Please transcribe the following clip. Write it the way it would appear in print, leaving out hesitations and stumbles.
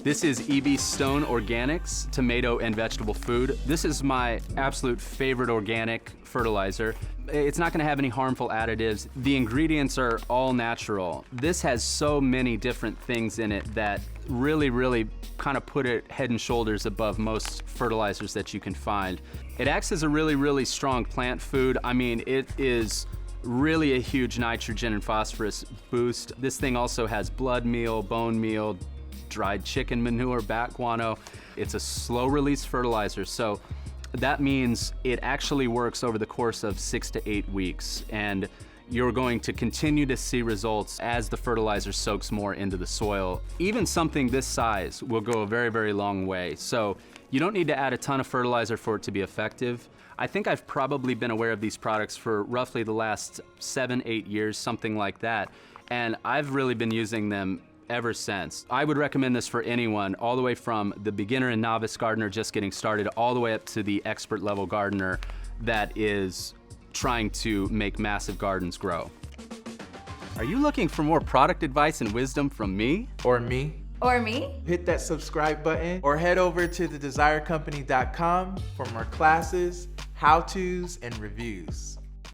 This is EB Stone Organics Tomato and Vegetable Food. This is my absolute favorite organic fertilizer. It's not gonna have any harmful additives. The ingredients are all natural. This has so many different things in it that really kind of put it head and shoulders above most fertilizers that you can find. It acts as a really strong plant food. I mean, it is really a huge nitrogen and phosphorus boost. This thing also has blood meal, bone meal, dried chicken manure, bat guano. It's a slow release fertilizer, so that means it actually works over the course of 6 to 8 weeks, and you're going to continue to see results as the fertilizer soaks more into the soil. Even something this size will go a very long way. So you don't need to add a ton of fertilizer for it to be effective. I think I've probably been aware of these products for roughly the last 7-8 years, something like that. And I've really been using them ever since. I would recommend this for anyone, all the way from the beginner and novice gardener just getting started, all the way up to the expert level gardener that is trying to make massive gardens grow. Are you looking for more product advice and wisdom from me? Or me? Or me? Hit that subscribe button or head over to thedesirecompany.com for more classes, how-tos, and reviews.